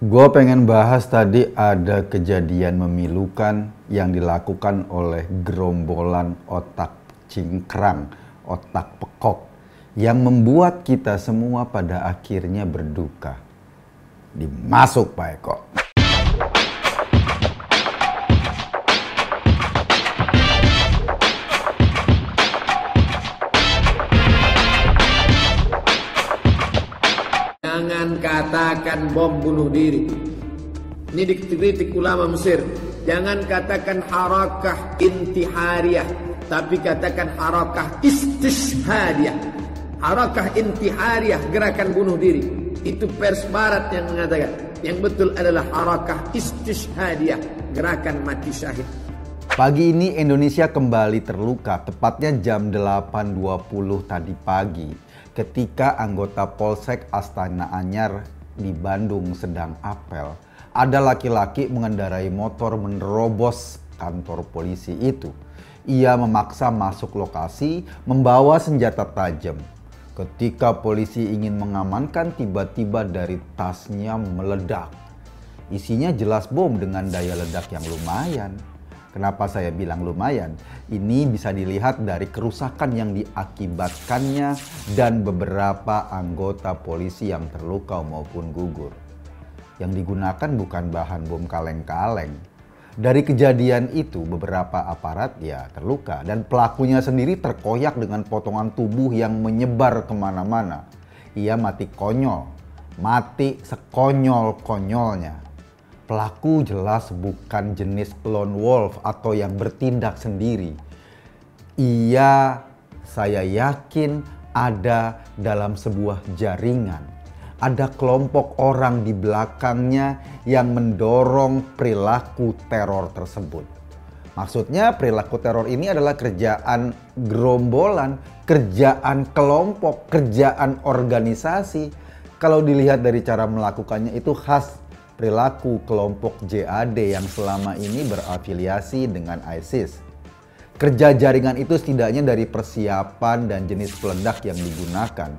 Gue pengen bahas tadi ada kejadian memilukan yang dilakukan oleh gerombolan otak cingkrang, otak pekok, yang membuat kita semua pada akhirnya berduka. Dimasuk Pak Eko. Jangan katakan bom bunuh diri. Ini dikritik ulama Mesir. Jangan katakan harakah intihariyah, tapi katakan harakah istishhadiyah. Harakah intihariyah, gerakan bunuh diri. Itu pers barat yang mengatakan. Yang betul adalah harakah istishhadiyah, gerakan mati syahid. Pagi ini Indonesia kembali terluka, tepatnya jam 8.20 tadi pagi, ketika anggota Polsek Astana Anyar di Bandung sedang apel. Ada laki-laki mengendarai motor menerobos kantor polisi itu. Ia memaksa masuk lokasi membawa senjata tajam. Ketika polisi ingin mengamankan, tiba-tiba dari tasnya meledak. Isinya jelas bom dengan daya ledak yang lumayan. Kenapa saya bilang lumayan? Ini bisa dilihat dari kerusakan yang diakibatkannya dan beberapa anggota polisi yang terluka maupun gugur. Yang digunakan bukan bahan bom kaleng-kaleng. Dari kejadian itu beberapa aparat ya terluka dan pelakunya sendiri terkoyak dengan potongan tubuh yang menyebar kemana-mana. Ia mati konyol, mati sekonyol-konyolnya. Pelaku jelas bukan jenis lone wolf atau yang bertindak sendiri. Saya yakin ada dalam sebuah jaringan. Ada kelompok orang di belakangnya yang mendorong perilaku teror tersebut. Maksudnya perilaku teror ini adalah kerjaan gerombolan, kerjaan kelompok, kerjaan organisasi. Kalau dilihat dari cara melakukannya itu khas perilaku kelompok JAD yang selama ini berafiliasi dengan ISIS. Kerja jaringan itu setidaknya dari persiapan dan jenis peledak yang digunakan.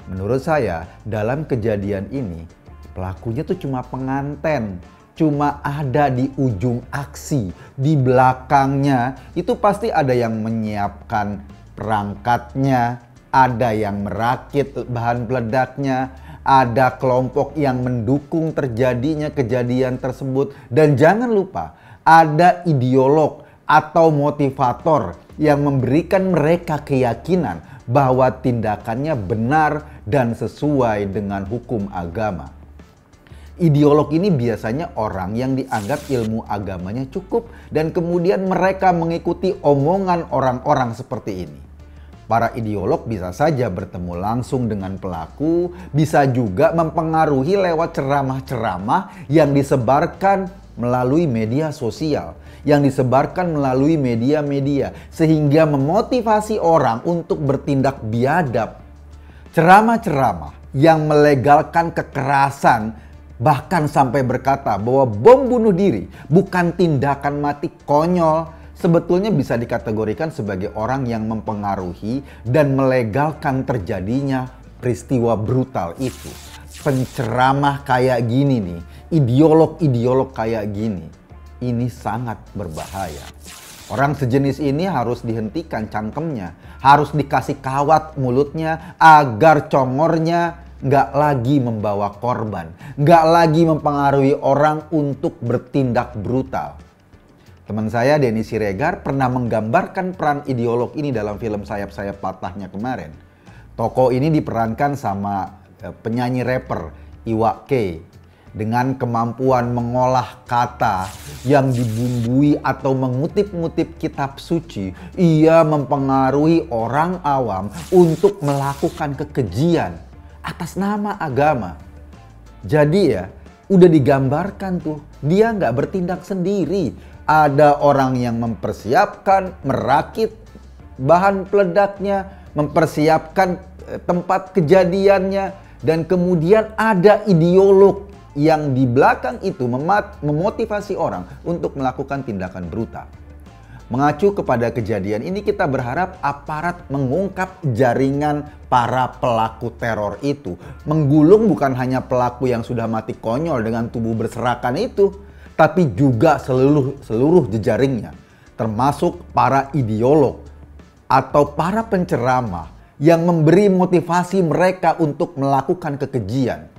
Menurut saya, dalam kejadian ini, pelakunya tuh cuma penganten. Cuma ada di ujung aksi, di belakangnya. Itu pasti ada yang menyiapkan perangkatnya, ada yang merakit bahan peledaknya, ada kelompok yang mendukung terjadinya kejadian tersebut. Dan jangan lupa, ada ideolog atau motivator yang memberikan mereka keyakinan bahwa tindakannya benar dan sesuai dengan hukum agama. Ideolog ini biasanya orang yang dianggap ilmu agamanya cukup dan kemudian mereka mengikuti omongan orang-orang seperti ini. Para ideolog bisa saja bertemu langsung dengan pelaku, bisa juga mempengaruhi lewat ceramah-ceramah yang disebarkan melalui media sosial, yang disebarkan melalui media-media, sehingga memotivasi orang untuk bertindak biadab. Ceramah-ceramah yang melegalkan kekerasan, bahkan sampai berkata bahwa bom bunuh diri bukan tindakan mati konyol, sebetulnya bisa dikategorikan sebagai orang yang mempengaruhi dan melegalkan terjadinya peristiwa brutal itu. Penceramah kayak gini nih, ideolog-ideolog kayak gini, ini sangat berbahaya. Orang sejenis ini harus dihentikan cangkemnya, harus dikasih kawat mulutnya agar congornya nggak lagi membawa korban, nggak lagi mempengaruhi orang untuk bertindak brutal. Teman saya Denny Siregar pernah menggambarkan peran ideolog ini dalam film Sayap-Sayap Patahnya kemarin. Tokoh ini diperankan sama penyanyi rapper Iwa K. Dengan kemampuan mengolah kata yang dibumbui atau mengutip-ngutip kitab suci, ia mempengaruhi orang awam untuk melakukan kekejian atas nama agama. Jadi ya, udah digambarkan tuh, dia nggak bertindak sendiri. Ada orang yang mempersiapkan, merakit bahan peledaknya, mempersiapkan tempat kejadiannya, dan kemudian ada ideolog yang di belakang itu memotivasi orang untuk melakukan tindakan brutal. Mengacu kepada kejadian ini, kita berharap aparat mengungkap jaringan para pelaku teror itu. Menggulung bukan hanya pelaku yang sudah mati konyol dengan tubuh berserakan itu, tapi juga seluruh jejaringnya, termasuk para ideolog atau para penceramah yang memberi motivasi mereka untuk melakukan kekejian.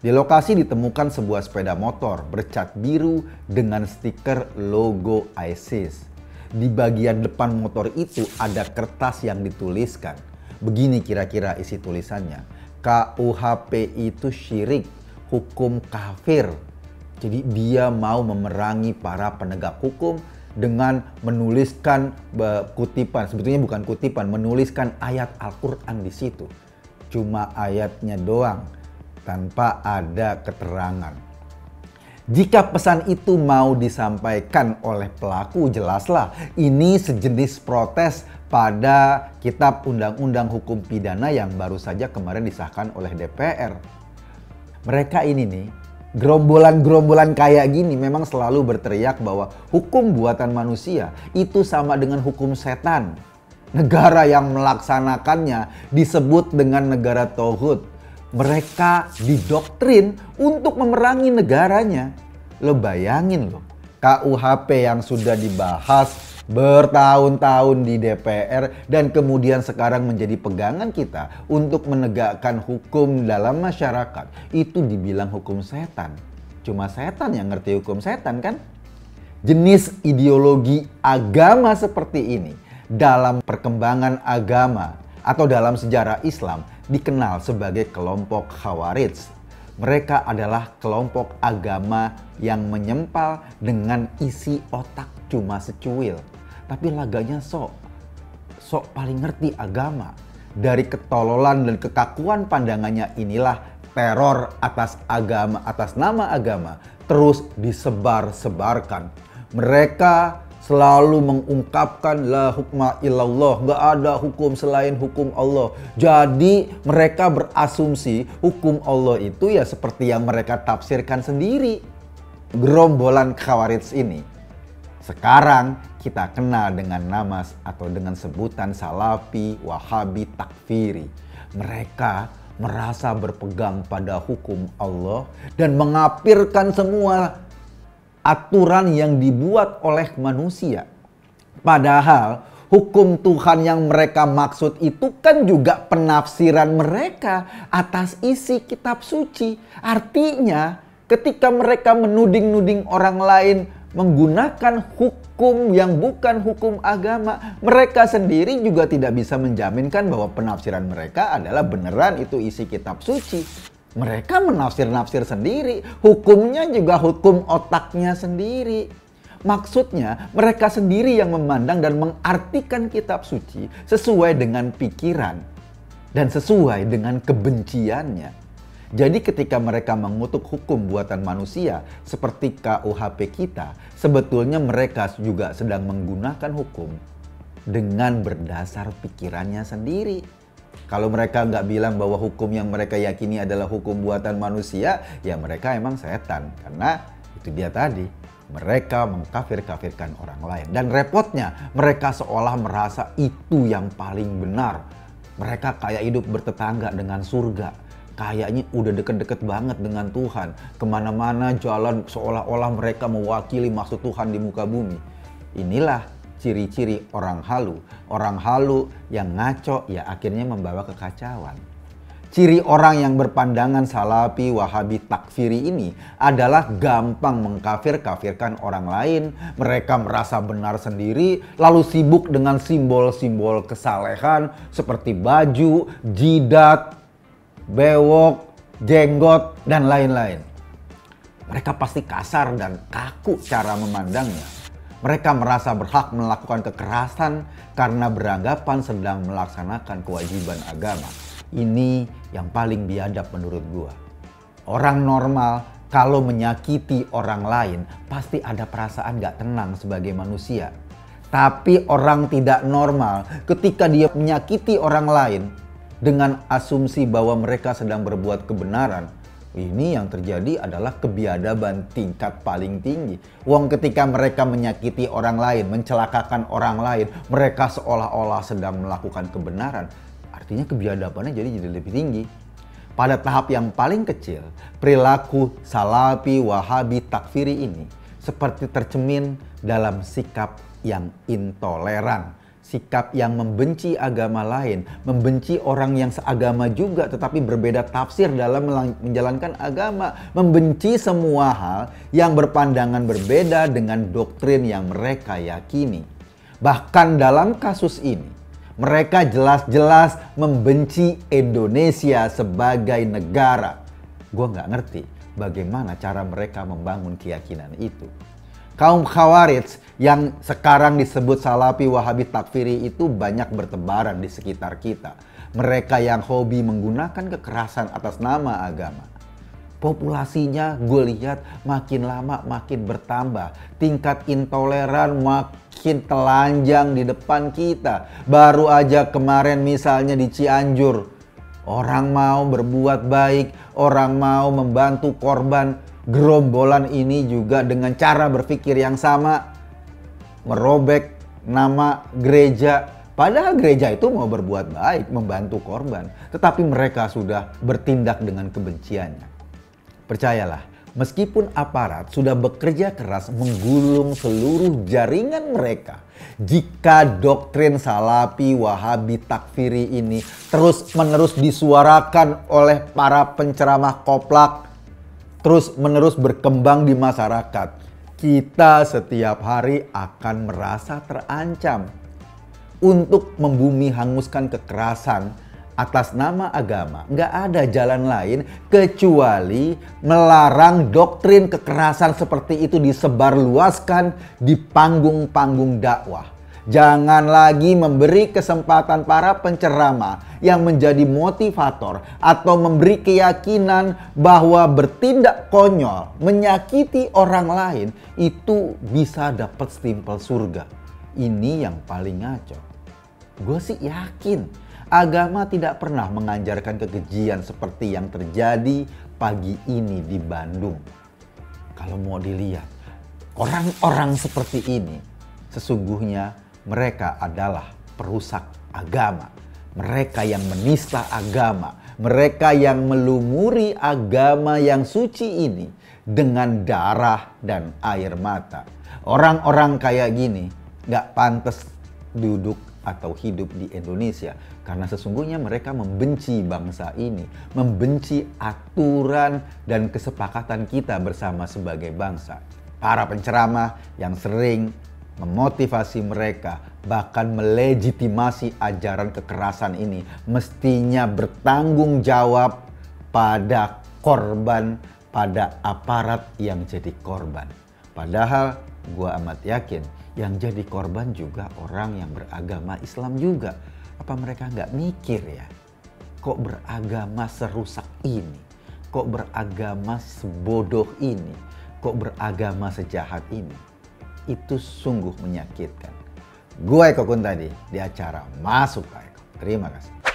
Di lokasi ditemukan sebuah sepeda motor bercat biru dengan stiker logo ISIS. Di bagian depan motor itu ada kertas yang dituliskan. Begini kira-kira isi tulisannya. KUHP itu syirik, hukum kafir. Jadi dia mau memerangi para penegak hukum dengan menuliskan kutipan. Sebetulnya bukan kutipan, menuliskan ayat Al-Quran di situ. Cuma ayatnya doang, tanpa ada keterangan. Jika pesan itu mau disampaikan oleh pelaku, jelaslah ini sejenis protes pada Kitab Undang-Undang Hukum Pidana yang baru saja kemarin disahkan oleh DPR. Mereka ini nih, gerombolan-gerombolan kayak gini memang selalu berteriak bahwa hukum buatan manusia itu sama dengan hukum setan. Negara yang melaksanakannya disebut dengan negara tauhid. Mereka didoktrin untuk memerangi negaranya. Lo bayangin loh, KUHP yang sudah dibahas bertahun-tahun di DPR dan kemudian sekarang menjadi pegangan kita untuk menegakkan hukum dalam masyarakat, itu dibilang hukum setan. Cuma setan yang ngerti hukum setan kan? Jenis ideologi agama seperti ini dalam perkembangan agama atau dalam sejarah Islam dikenal sebagai kelompok Khawarij. Mereka adalah kelompok agama yang menyempal dengan isi otak cuma secuil. Tapi laganya sok paling ngerti agama. Dari ketololan dan kekakuan pandangannya inilah teror atas agama, atas nama agama terus disebar-sebarkan. Mereka selalu mengungkapkan la hukma illallah, gak ada hukum selain hukum Allah. Jadi mereka berasumsi hukum Allah itu ya seperti yang mereka tafsirkan sendiri. Gerombolan Khawarij ini sekarang kita kenal dengan nama atau dengan sebutan Salafi, Wahabi, Takfiri. Mereka merasa berpegang pada hukum Allah dan mengapirkan semua aturan yang dibuat oleh manusia. Padahal hukum Tuhan yang mereka maksud itu kan juga penafsiran mereka atas isi kitab suci. Artinya ketika mereka menuding-nuding orang lain menggunakan hukum yang bukan hukum agama, mereka sendiri juga tidak bisa menjaminkan bahwa penafsiran mereka adalah beneran itu isi kitab suci. Mereka menafsir-nafsir sendiri, hukumnya juga hukum otaknya sendiri. Maksudnya mereka sendiri yang memandang dan mengartikan kitab suci sesuai dengan pikiran dan sesuai dengan kebenciannya. Jadi ketika mereka mengutuk hukum buatan manusia seperti KUHP kita, sebetulnya mereka juga sedang menggunakan hukum dengan berdasar pikirannya sendiri. Kalau mereka nggak bilang bahwa hukum yang mereka yakini adalah hukum buatan manusia, ya mereka emang setan. Karena itu dia tadi, mereka mengkafir-kafirkan orang lain. Dan repotnya, mereka seolah merasa itu yang paling benar. Mereka kayak hidup bertetangga dengan surga. Kayaknya udah deket-deket banget dengan Tuhan. Kemana-mana jalan seolah-olah mereka mewakili maksud Tuhan di muka bumi. Inilah ciri-ciri orang halu. Orang halu yang ngaco ya akhirnya membawa kekacauan. Ciri orang yang berpandangan Salafi, Wahabi, Takfiri ini adalah gampang mengkafir-kafirkan orang lain. Mereka merasa benar sendiri, lalu sibuk dengan simbol-simbol kesalehan seperti baju, jidat, bewok, jenggot, dan lain-lain. Mereka pasti kasar dan kaku cara memandangnya. Mereka merasa berhak melakukan kekerasan karena beranggapan sedang melaksanakan kewajiban agama. Ini yang paling biadab menurut gua. Orang normal kalau menyakiti orang lain pasti ada perasaan gak tenang sebagai manusia. Tapi orang tidak normal ketika dia menyakiti orang lain dengan asumsi bahwa mereka sedang berbuat kebenaran, Ini yang terjadi adalah kebiadaban tingkat paling tinggi. Wong ketika mereka menyakiti orang lain, mencelakakan orang lain, mereka seolah-olah sedang melakukan kebenaran. Artinya kebiadabannya jadi lebih tinggi. Pada tahap yang paling kecil, perilaku Salafi, Wahabi, Takfiri ini seperti tercemin dalam sikap yang intoleran. Sikap yang membenci agama lain, membenci orang yang seagama juga tetapi berbeda tafsir dalam menjalankan agama, membenci semua hal yang berpandangan berbeda dengan doktrin yang mereka yakini. Bahkan dalam kasus ini, mereka jelas-jelas membenci Indonesia sebagai negara. Gue nggak ngerti bagaimana cara mereka membangun keyakinan itu. Kaum Khawarij yang sekarang disebut Salafi, Wahabi, Takfiri itu banyak bertebaran di sekitar kita. Mereka yang hobi menggunakan kekerasan atas nama agama. Populasinya gue lihat makin lama makin bertambah. Tingkat intoleran makin telanjang di depan kita. Baru aja kemarin misalnya di Cianjur, orang mau berbuat baik, orang mau membantu korban. Gerombolan ini juga dengan cara berpikir yang sama merobek nama gereja. Padahal gereja itu mau berbuat baik, membantu korban. Tetapi mereka sudah bertindak dengan kebenciannya. Percayalah, meskipun aparat sudah bekerja keras menggulung seluruh jaringan mereka, jika doktrin Salafi, Wahabi, Takfiri ini terus-menerus disuarakan oleh para penceramah koplak, terus-menerus berkembang di masyarakat, kita setiap hari akan merasa terancam. Untuk membumi hanguskan kekerasan atas nama agama, nggak ada jalan lain kecuali melarang doktrin kekerasan seperti itu disebarluaskan di panggung-panggung dakwah. Jangan lagi memberi kesempatan para penceramah yang menjadi motivator atau memberi keyakinan bahwa bertindak konyol, menyakiti orang lain itu bisa dapat stempel surga. Ini yang paling ngaco. Gue sih yakin agama tidak pernah mengajarkan kekejian seperti yang terjadi pagi ini di Bandung. Kalau mau dilihat, orang-orang seperti ini sesungguhnya mereka adalah perusak agama. Mereka yang menista agama. Mereka yang melumuri agama yang suci ini dengan darah dan air mata. Orang-orang kayak gini gak pantas duduk atau hidup di Indonesia. Karena sesungguhnya mereka membenci bangsa ini. Membenci aturan dan kesepakatan kita bersama sebagai bangsa. Para penceramah yang sering memotivasi mereka, bahkan melegitimasi ajaran kekerasan ini, mestinya bertanggung jawab pada korban, pada aparat yang jadi korban. Padahal gue amat yakin yang jadi korban juga orang yang beragama Islam juga. Apa mereka nggak mikir ya? Kok beragama serusak ini? Kok beragama sebodoh ini? Kok beragama sejahat ini? Itu sungguh menyakitkan. Gue Eko Kuntadi di acara Masuk Pak Eko. Terima kasih.